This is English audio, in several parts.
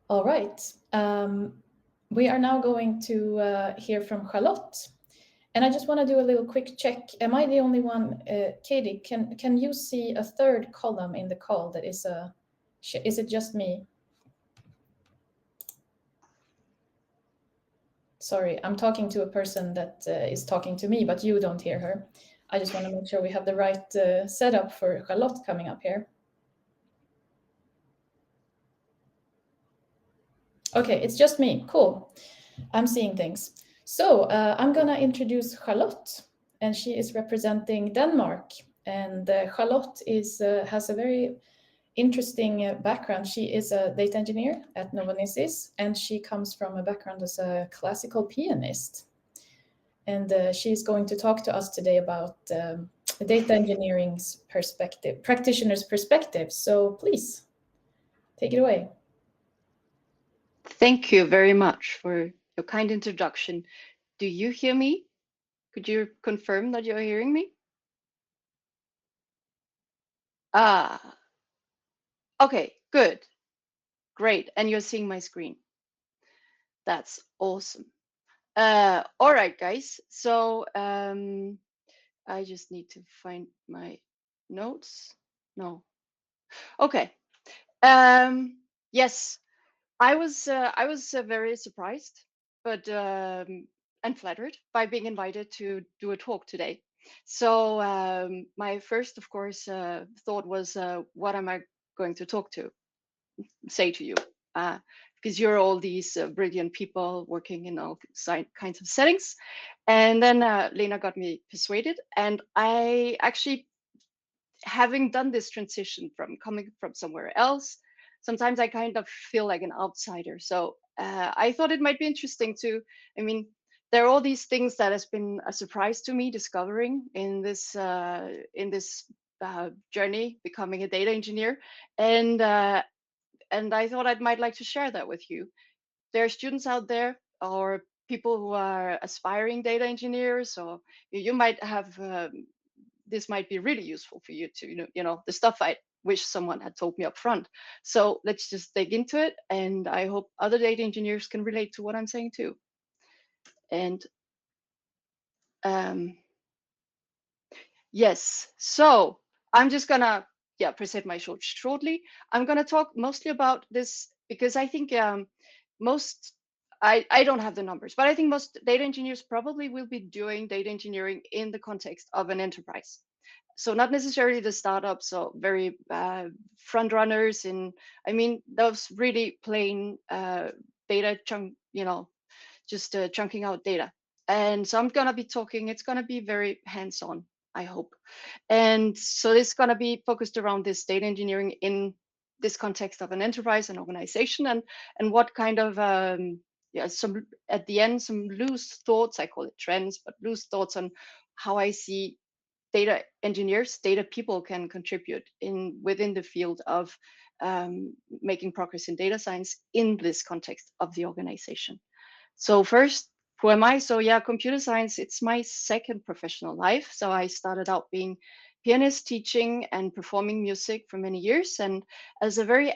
All right. We are now going to hear from Charlotte. And I just want to do a little quick check. Am I the only one? Katie, can you see a third column in the call that is a, is it just me? Sorry, I'm talking to a person that is talking to me, but you don't hear her. I just want to make sure we have the right setup for Charlotte coming up here. Okay, it's just me. Cool. I'm seeing things. So I'm going to introduce Charlotte, and she is representing Denmark. And Charlotte has a very interesting background. She is a data engineer at Novonesis, and she comes from a background as a classical pianist. And she's going to talk to us today about data engineering's perspective, practitioner's perspective. So please, take it away. Thank you very much for your kind introduction. Do you hear me? Could you confirm that you're hearing me? Okay, good. Great. And you're seeing my screen. That's awesome. All right, guys. So I just need to find my notes. No. Okay. Yes, I was very surprised, but and flattered by being invited to do a talk today. So my first, of course, thought was, what am I going to say to you? Because you're all these brilliant people working in all kinds of settings. And then Lena got me persuaded, and I actually, having done this transition from coming from somewhere else, sometimes I kind of feel like an outsider. So I thought it might be interesting to, I mean, there are all these things that has been a surprise to me discovering in this journey becoming a data engineer, and I thought I might like to share that with you. There are students out there or people who are aspiring data engineers, or you might have this might be really useful for you to the stuff I wish someone had told me up front. So let's just dig into it, and I hope other data engineers can relate to what I'm saying too. And yes, so I'm just gonna present my shortly. I'm gonna talk mostly about this because I think most I don't have the numbers, but I think most data engineers probably will be doing data engineering in the context of an enterprise. So not necessarily the startups or very front runners I mean, those really plain data chunk, just chunking out data. And so I'm going to be talking, it's going to be very hands-on, I hope. And so this is going to be focused around this data engineering in this context of an enterprise and organization, and what kind of some at the end, some loose thoughts, I call it trends, but loose thoughts on how I see data engineers, data people can contribute within the field of making progress in data science in this context of the organization. So first, who am I? So yeah, computer science, it's my second professional life. So I started out being pianist, teaching and performing music for many years. And as a very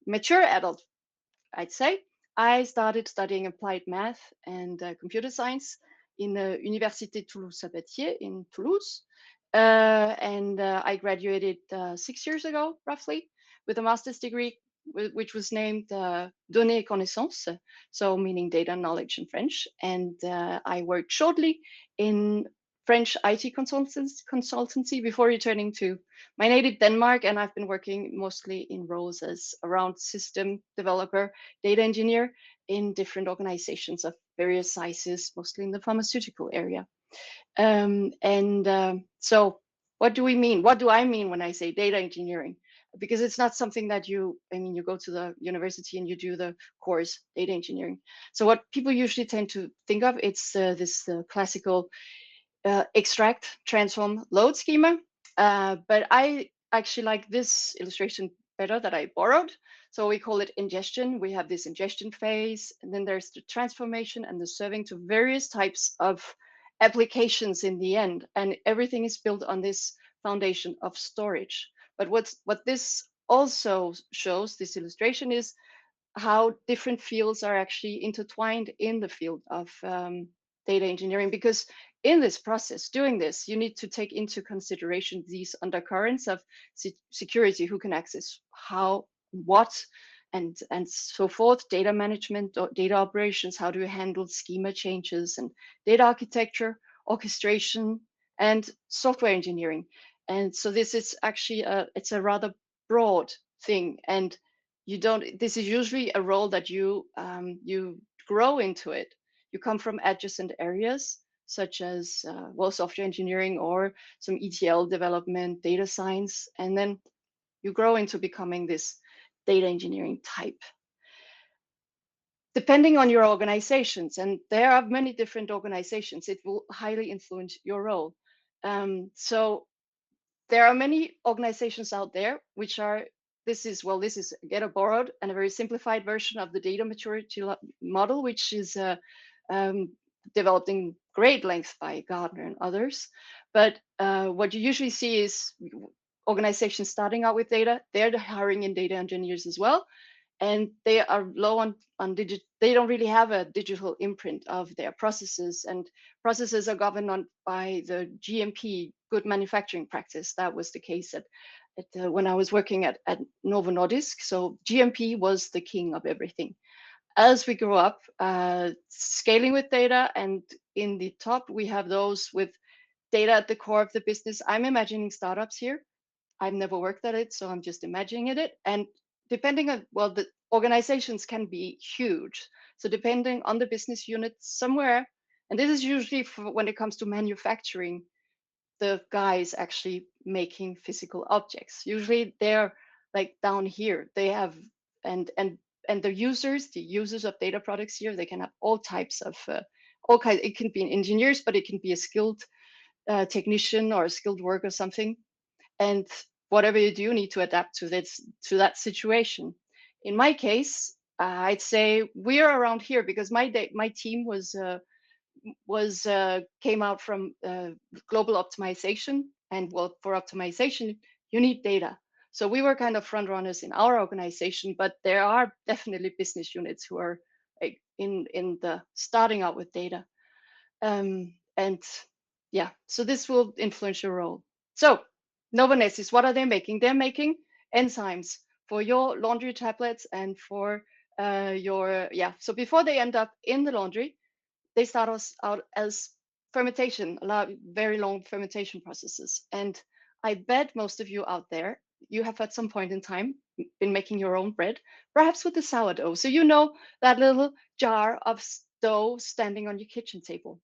mature adult, I'd say, I started studying applied math and computer science in the Université Toulouse-Sabatier in Toulouse. And I graduated 6 years ago, roughly, with a master's degree, which was named Données et Connaissances, so meaning data knowledge in French. And I worked shortly in French IT consultancy before returning to my native Denmark. And I've been working mostly in roles as around system developer, data engineer in different organizations of various sizes, mostly in the pharmaceutical area. So what do we mean? What do I mean when I say data engineering? Because it's not something that you go to the university and you do the course data engineering. So what people usually tend to think of, it's this classical extract, transform, load schema. But I actually like this illustration better that I borrowed. So we call it ingestion. We have this ingestion phase, and then there's the transformation and the serving to various types of applications in the end. And everything is built on this foundation of storage. But what this also shows, this illustration, is how different fields are actually intertwined in the field of data engineering. Because in this process, doing this, you need to take into consideration these undercurrents of security, who can access how, what, and so forth, data management, data operations, how do you handle schema changes, and data architecture, orchestration, and software engineering. And so this is actually it's a rather broad thing, and this is usually a role that you grow into it. You come from adjacent areas such as software engineering or some ETL development, data science, and then you grow into becoming this data engineering type. Depending on your organizations, and there are many different organizations, it will highly influence your role. So there are many organizations out there which are, this is again a borrowed and a very simplified version of the data maturity model, which is developed in great length by Gardner and others. But what you usually see is organizations starting out with data, they're hiring in data engineers as well. And they are low on digital. They don't really have a digital imprint of their processes, and processes are governed by the GMP, good manufacturing practice. That was the case when I was working at Novonesis. So GMP was the king of everything. As we grew up, scaling with data, and in the top we have those with data at the core of the business. I'm imagining startups here. I've never worked at it, so I'm just imagining it. And depending on, the organizations can be huge. So depending on the business unit, somewhere, and this is usually when it comes to manufacturing, the guys actually making physical objects. Usually they're like down here. They have, and the users of data products here, they can have all types of, all kinds. It can be engineers, but it can be a skilled technician or a skilled worker or something. And whatever you do, you need to adapt to that situation. In my case, I'd say we're around here because my team came out from global optimization, and for optimization you need data. So we were kind of front runners in our organization, but there are definitely business units who are in the starting out with data, and yeah, so this will influence your role. So Novonesis, what are they making? They're making enzymes for your laundry tablets and for so before they end up in the laundry, they start us out as fermentation, very long fermentation processes. And I bet most of you out there, you have at some point in time been making your own bread, perhaps with the sourdough. So you know that little jar of dough standing on your kitchen table.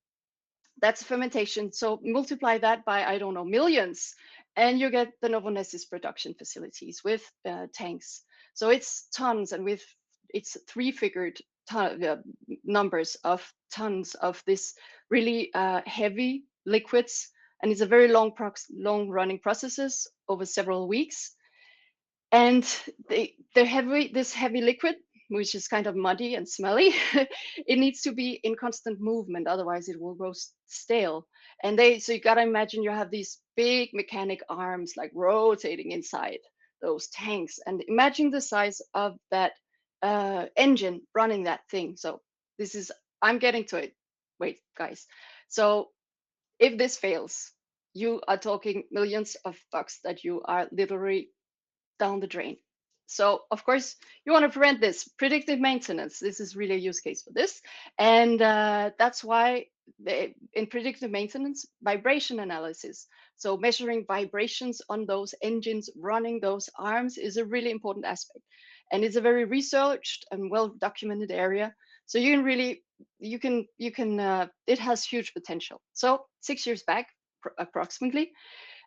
That's fermentation. So multiply that by, I don't know, millions, and you get the Novonesis production facilities with tanks. So it's tons, and it's three-figured numbers of tons of this really heavy liquids, and it's a very long-running processes over several weeks. And this heavy liquid, which is kind of muddy and smelly, it needs to be in constant movement, otherwise it will go stale. And so you gotta imagine you have these big mechanic arms like rotating inside those tanks, and imagine the size of that engine running that thing. So I'm getting to it. Wait, guys. So if this fails, you are talking millions of bucks that you are literally down the drain. So of course you want to prevent this. Predictive maintenance, this is really a use case for this. And that's why in predictive maintenance, vibration analysis, so measuring vibrations on those engines running those arms, is a really important aspect. And it's a very researched and well documented area. So you can really, it has huge potential. So 6 years back, approximately,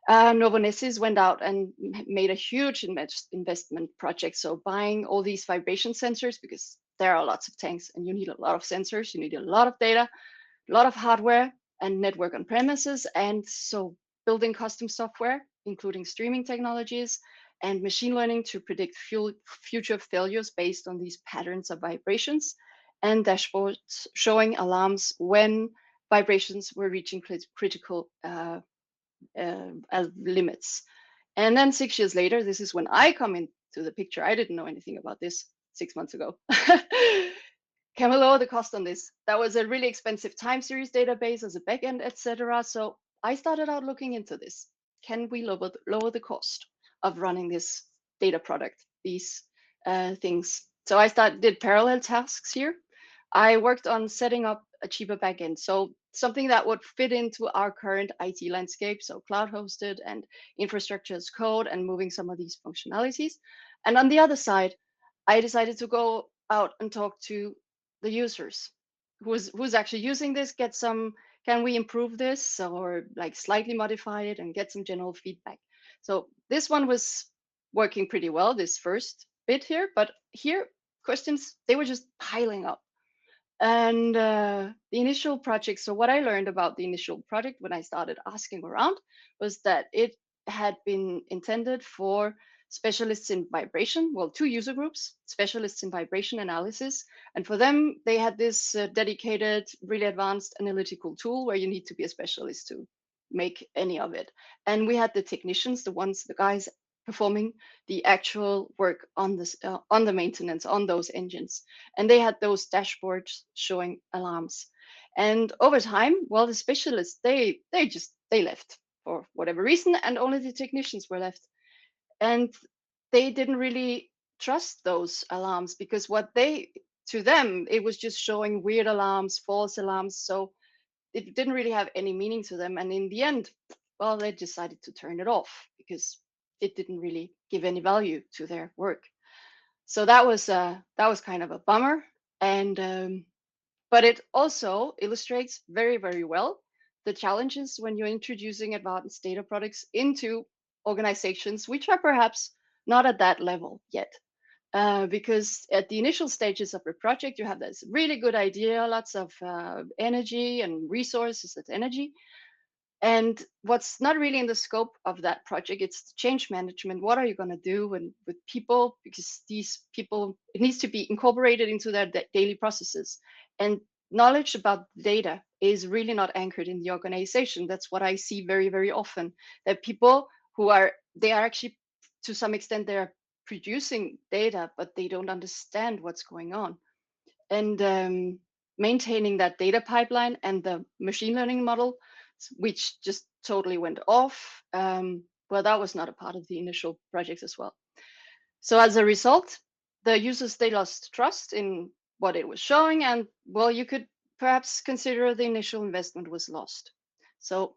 Novonesis went out and made a huge investment project. So buying all these vibration sensors, because there are lots of tanks and you need a lot of sensors, you need a lot of data, a lot of hardware and network on premises. And so building custom software, including streaming technologies and machine learning to predict future failures based on these patterns of vibrations, and dashboards showing alarms when vibrations were reaching critical limits. And then 6 years later, this is when I come into the picture. I didn't know anything about this. 6 months ago. Can we lower the cost on this? That was a really expensive time series database as a backend, etc. So I started out looking into this. Can we lower the cost of running this data product, these things? So I did parallel tasks here. I worked on setting up a cheaper backend, so something that would fit into our current IT landscape, so cloud hosted and infrastructure as code, and moving some of these functionalities. And on the other side, I decided to go out and talk to the users, who's actually using this, get some, can we improve this or like slightly modify it, and get some general feedback. So this one was working pretty well, this first bit here, but here questions, they were just piling up. And the initial project, so what I learned about the initial project when I started asking around was that it had been intended for specialists in vibration, well, 2 user groups, specialists in vibration analysis. And for them, they had this dedicated, really advanced analytical tool where you need to be a specialist to make any of it. And we had the technicians, the guys performing the actual work on this, on the maintenance on those engines, and they had those dashboards showing alarms. And over time, well, the specialists they left for whatever reason, and only the technicians were left. And they didn't really trust those alarms, because to them it was just showing weird alarms, false alarms, so it didn't really have any meaning to them. And in the end, well, they decided to turn it off because it didn't really give any value to their work. So that was kind of a bummer. And but it also illustrates very, very well the challenges when you're introducing advanced data products into organizations which are perhaps not at that level yet. Because at the initial stages of a project, you have this really good idea, lots of energy and resources, that's energy. And what's not really in the scope of that project, it's change management. What are you going to do with people? Because these people, it needs to be incorporated into their daily processes. And knowledge about data is really not anchored in the organization. That's what I see very, very often, that people they are actually, to some extent, they're producing data, but they don't understand what's going on. And maintaining that data pipeline and the machine learning model, which just totally went off. Well, that was not a part of the initial projects as well. So as a result, the users, they lost trust in what it was showing, and well, you could perhaps consider the initial investment was lost. So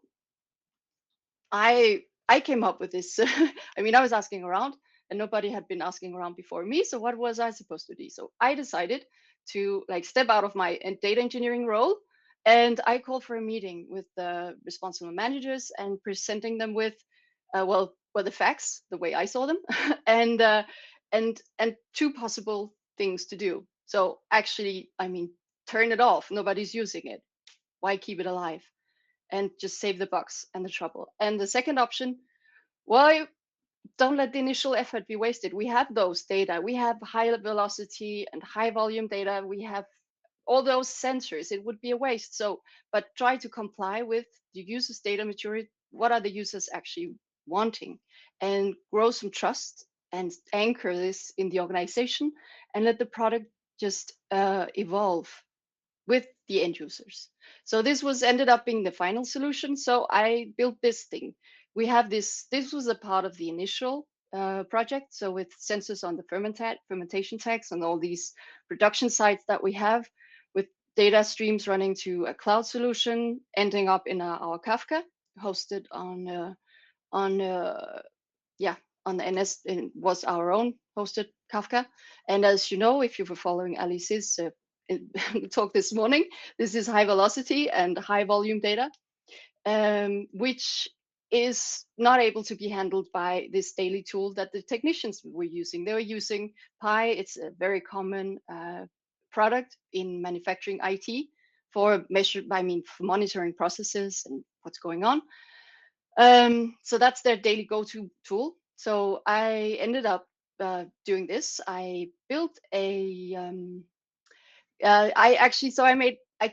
I came up with this. I mean, I was asking around, and nobody had been asking around before me. So what was I supposed to do? So I decided to like step out of my data engineering role, and I called for a meeting with the responsible managers and presenting them with, well, the facts, the way I saw them, and 2 possible things to do. So actually, I mean, turn it off. Nobody's using it. Why keep it alive? And just save the bucks and the trouble. And the second option, well, don't let the initial effort be wasted. We have those data. We have high velocity and high volume data. We have all those sensors. It would be a waste. So, but try to comply with the users' data maturity. What are the users actually wanting? And grow some trust and anchor this in the organization, and let the product just evolve with the end users. So this ended up being the final solution. So I built this thing. We have this was a part of the initial project. So with sensors on the fermentation tanks and all these production sites that we have, with data streams running to a cloud solution, ending up in our Kafka, hosted on the NS, it was our own hosted Kafka. And as you know, if you were following Alice's talk this morning, this is high velocity and high volume data, which is not able to be handled by this daily tool that the technicians were using. They were using Pi. It's a very common product in manufacturing IT for monitoring processes and what's going on. So that's their daily go-to tool. So I ended up doing this. I built I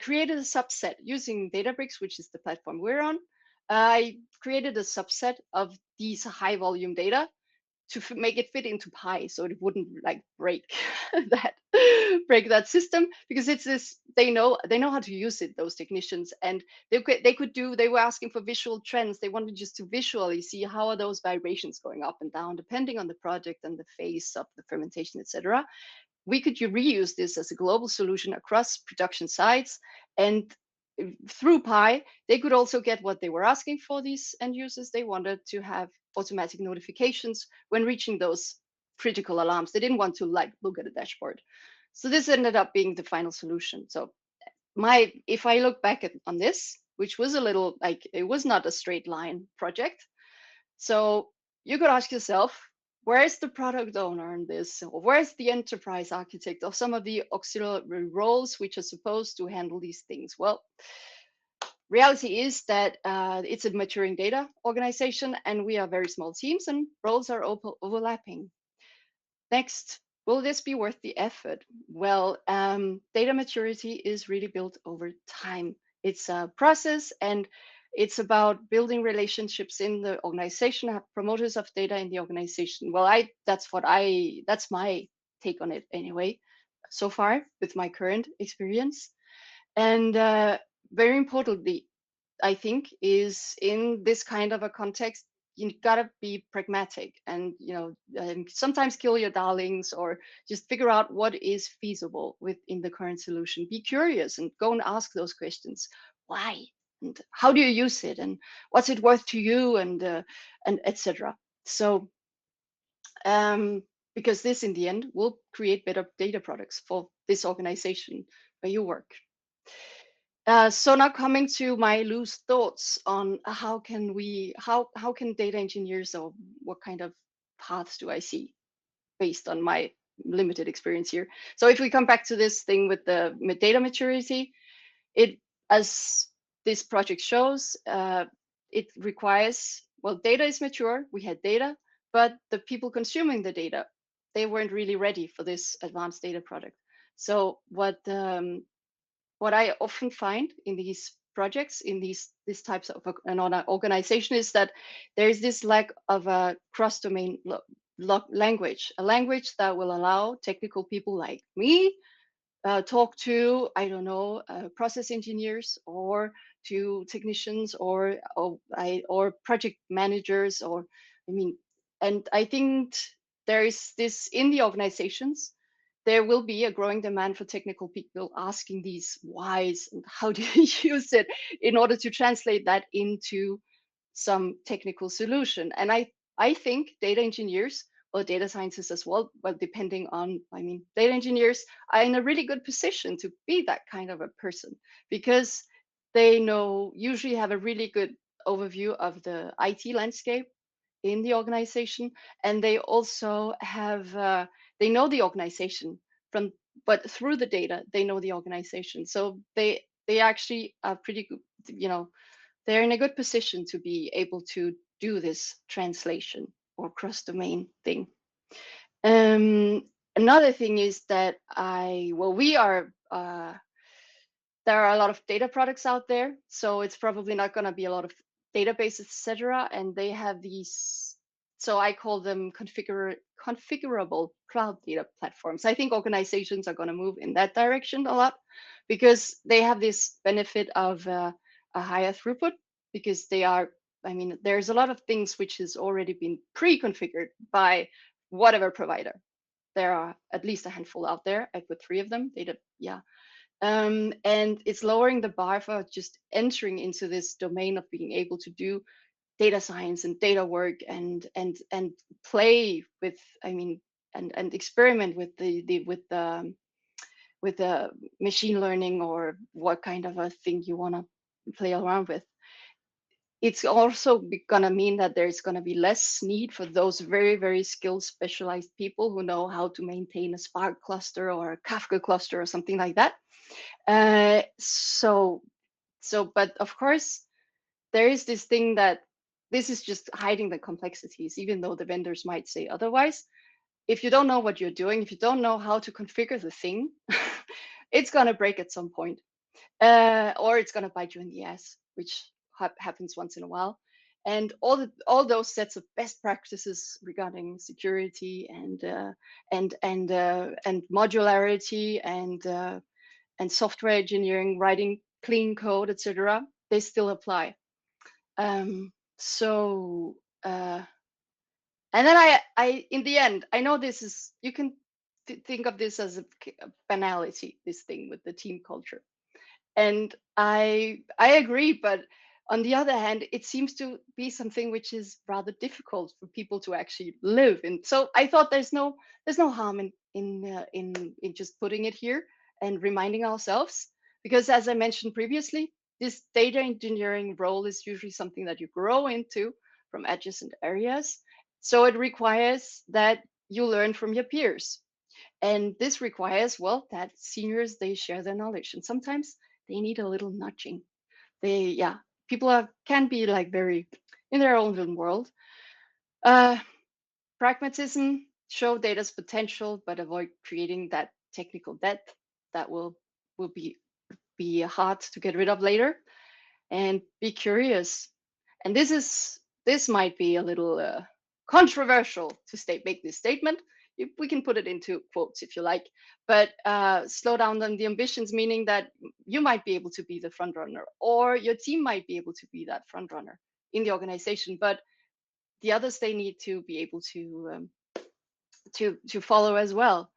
created a subset using Databricks, which is the platform we're on. I created a subset of these high volume data to make it fit into Pi, so it wouldn't like break that system, because it's this, they know how to use it, those technicians, and they were asking for visual trends. They wanted just to visually see how are those vibrations going up and down depending on the project and the phase of the fermentation, etc. We could reuse this as a global solution across production sites, and through Pi, they could also get what they were asking for. These end users, they wanted to have automatic notifications when reaching those critical alarms. They didn't want to like look at a dashboard. So this ended up being the final solution. So if I look back on this, which was a little like, it was not a straight line project. So you could ask yourself, where's the product owner in this? Or where's the enterprise architect or some of the auxiliary roles which are supposed to handle these things? Well, reality is that it's a maturing data organization, and we are very small teams, and roles are overlapping. Next, will this be worth the effort? Well, data maturity is really built over time. It's a process, and it's about building relationships in the organization, have promoters of data in the organization. Well, that's my take on it anyway, so far with my current experience. And very importantly, I think, is in this kind of a context, you gotta be pragmatic, and sometimes kill your darlings, or just figure out what is feasible within the current solution. Be curious and go and ask those questions. Why? And how do you use it? And what's it worth to you? And etc. So because this in the end will create better data products for this organization where you work. So now coming to my loose thoughts on how can data engineers, or what kind of paths do I see based on my limited experience here. So if we come back to this thing with the data maturity, as this project shows, it requires, well, data is mature, we had data, but the people consuming the data, they weren't really ready for this advanced data product. So what I often find in these projects, in these types of an organization, is that there is this lack of a cross-domain language, a language that will allow technical people like me talk to, I don't know, process engineers, or to technicians, or project managers, or and I think there is this in the organizations. There will be a growing demand for technical people asking these whys and how do you use it, in order to translate that into some technical solution. And I think data engineers, or data scientists as well, depending on, data engineers are in a really good position to be that kind of a person, because they usually have a really good overview of the IT landscape in the organization, and they also have they know the organization but through the data they know the organization, so they actually are pretty good, they're in a good position to be able to do this translation or cross-domain thing. Another thing is that we are there are a lot of data products out there, so it's probably not going to be a lot of databases, etc. And they have these, so I call them configurable cloud data platforms. I think organizations are going to move in that direction a lot, because they have this benefit of a higher throughput, because there's a lot of things which has already been pre-configured by whatever provider. There are at least a handful out there. I put 3 of them. And it's lowering the bar for just entering into this domain of being able to do data science and data work, and play with, and experiment with the machine learning, or what kind of a thing you want to play around with. It's also going to mean that there's going to be less need for those very, very skilled, specialized people who know how to maintain a Spark cluster or a Kafka cluster or something like that. But of course, there is this thing that this is just hiding the complexities, even though the vendors might say otherwise. If you don't know what you're doing, if you don't know how to configure the thing, it's going to break at some point, or it's going to bite you in the ass, which happens once in a while. and all those sets of best practices regarding security and modularity and software engineering, writing clean code, etc. They still apply. So and then I in the end, I know this is, you can think of this as a banality, this thing with the team culture, and I agree, but on the other hand, it seems to be something which is rather difficult for people to actually live in. So I thought there's no harm in just putting it here and reminding ourselves, because as I mentioned previously, this data engineering role is usually something that you grow into from adjacent areas. So it requires that you learn from your peers. And this requires, well, that seniors, they share their knowledge. And sometimes they need a little nudging. People can be like very in their own little world. Pragmatism, show data's potential, but avoid creating that technical debt that will be hard to get rid of later. And be curious. And this might be a little controversial to make this statement. We can put it into quotes if you like, but slow down on the ambitions, meaning that you might be able to be the front runner, or your team might be able to be that front runner in the organization, but the others, they need to be able to follow as well.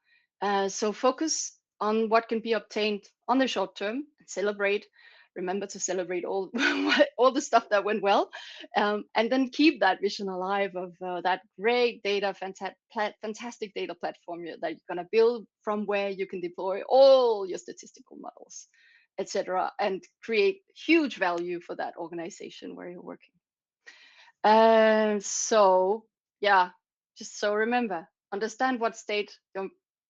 So focus on what can be obtained on the short term and celebrate. Remember to celebrate all all the stuff that went well, and then keep that vision alive of that great data, fantastic data platform that you're going to build, from where you can deploy all your statistical models, etc., and create huge value for that organization where you're working. So yeah, just so remember, understand what state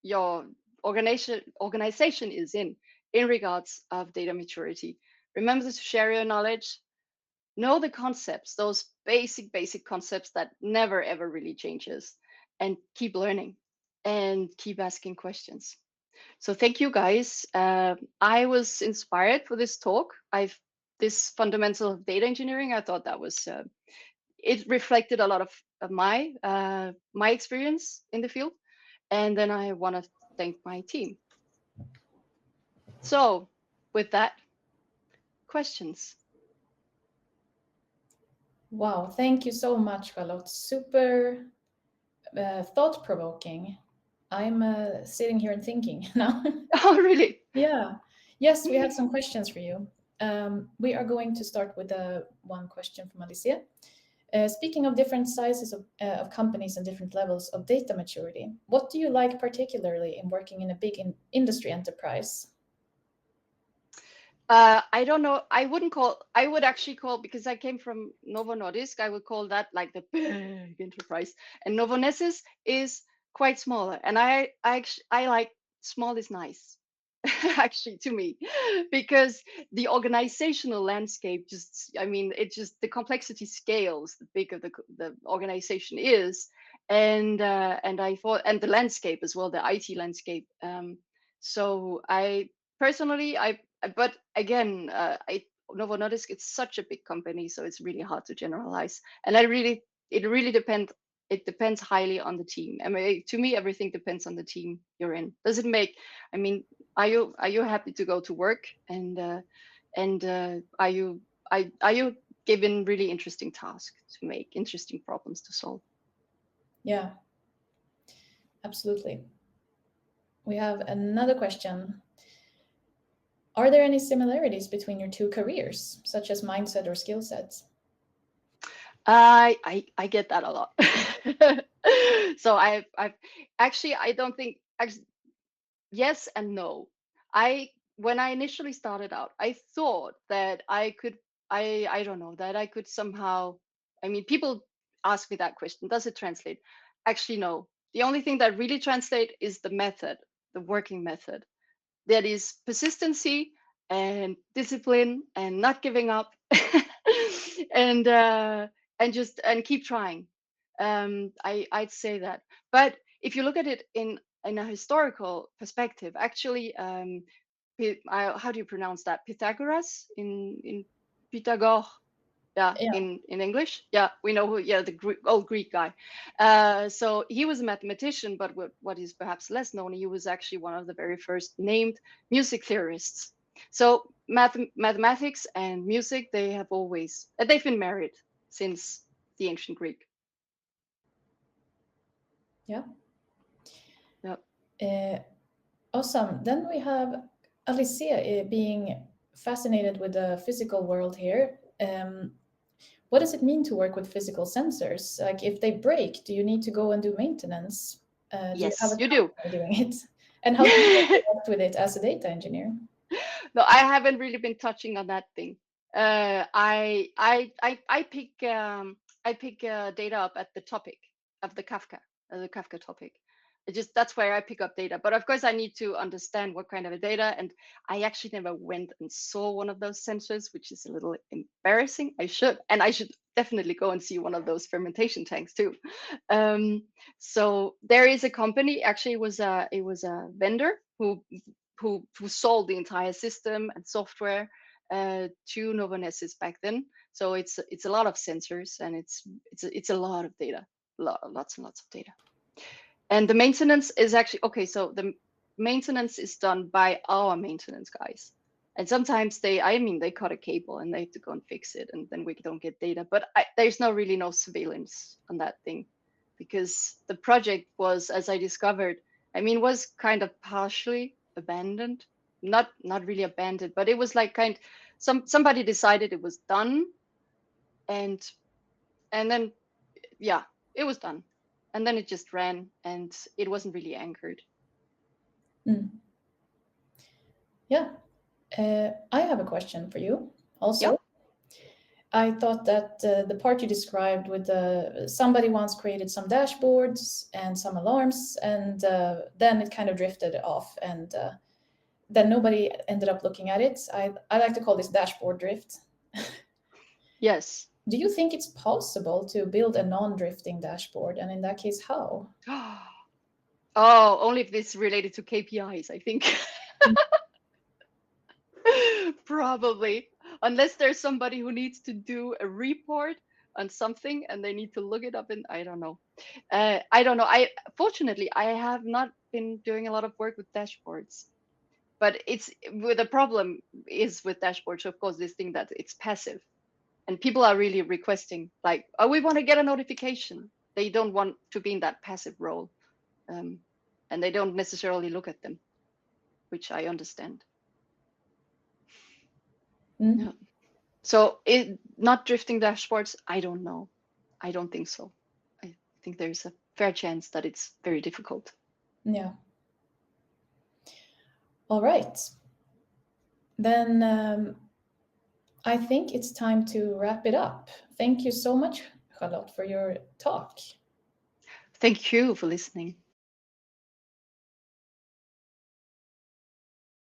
your organization is in regards of data maturity. Remember to share your knowledge, know the concepts, those basic concepts that never ever really changes, and keep learning and keep asking questions. So thank you guys. I was inspired for this talk. This fundamental of data engineering, I thought that was it reflected a lot of my experience in the field, and then I want to thank my team. So with that, questions. Wow, thank you so much, Charlotte. Super thought-provoking. I'm sitting here and thinking now. Oh, really? Yeah. Yes, we have some questions for you. We are going to start with one question from Alicia. Speaking of different sizes of companies and different levels of data maturity, what do you like particularly in working in a big industry enterprise? I don't know. I would actually call, because I came from Novo Nordisk, I would call that like the big enterprise. And Novonesis is quite smaller. And I like small is nice, actually, to me, because the organizational landscape the complexity scales the bigger the organization is. And I thought, and the landscape as well, the IT landscape. So I personally, but again, Novo Nordisk, it's such a big company, so it's really hard to generalize. And it really depends. It depends highly on the team. I mean, to me, everything depends on the team you're in. Does it make? I mean, are you happy to go to work? And are you given really interesting tasks to make, interesting problems to solve? Yeah, absolutely. We have another question. Are there any similarities between your two careers, such as mindset or skill sets? I get that a lot. So I've actually, I don't think, yes and no. When I initially started out, I thought that I don't know, that I could somehow, I mean, people ask me that question, does it translate? Actually, no. The only thing that really translates is the method, the working method. That is persistency and discipline and not giving up and keep trying. I'd say that. But if you look at it in a historical perspective, actually, how do you pronounce that? Pythagoras in Pythagore. Yeah, Yeah. in English. Yeah, we know who. Yeah, the old Greek guy. So he was a mathematician, but what is perhaps less known, he was actually one of the very first named music theorists. So mathematics and music, they've been married since the ancient Greek. Yeah. Yeah. Awesome. Then we have Alicia being fascinated with the physical world here. What does it mean to work with physical sensors? Like, if they break, do you need to go and do maintenance? Yes, you do. Doing it? And how do you interact with it as a data engineer? No, I haven't really been touching on that thing. I pick data up at the topic of the Kafka topic. That's where I pick up data. But of course, I need to understand what kind of a data. And I actually never went and saw one of those sensors, which is a little embarrassing. I should definitely go and see one of those fermentation tanks too. So there is a company. Actually, it was a vendor who sold the entire system and software to Novonesis back then. So it's a lot of sensors, and it's a lot of data, lots and lots of data. And the maintenance is actually okay. So the maintenance is done by our maintenance guys, and sometimes they cut a cable and they have to go and fix it, and then we don't get data. But there's really no surveillance on that thing, because the project was, as I discovered, was kind of partially abandoned, not really abandoned, but it was like somebody decided it was done, and then yeah, it was done, and then it just ran, and it wasn't really anchored. Yeah, I have a question for you also. Yep. I thought that the part you described with somebody once created some dashboards and some alarms, and then it kind of drifted off, and then nobody ended up looking at it. I like to call this dashboard drift. Yes. Do you think it's possible to build a non-drifting dashboard? And in that case, how? Oh, only if it's related to KPIs, I think. Probably. Unless there's somebody who needs to do a report on something and they need to look it up in, I don't know. I don't know. Fortunately, I have not been doing a lot of work with dashboards. But the problem is with dashboards, of course, this thing that it's passive. And people are really requesting, like, oh, we want to get a notification. They don't want to be in that passive role. And they don't necessarily look at them, which I understand. Yeah. So not drifting dashboards, I don't know. I don't think so. I think there's a fair chance that it's very difficult. Yeah. All right. Then I think it's time to wrap it up. Thank you so much, Charlotte, for your talk. Thank you for listening.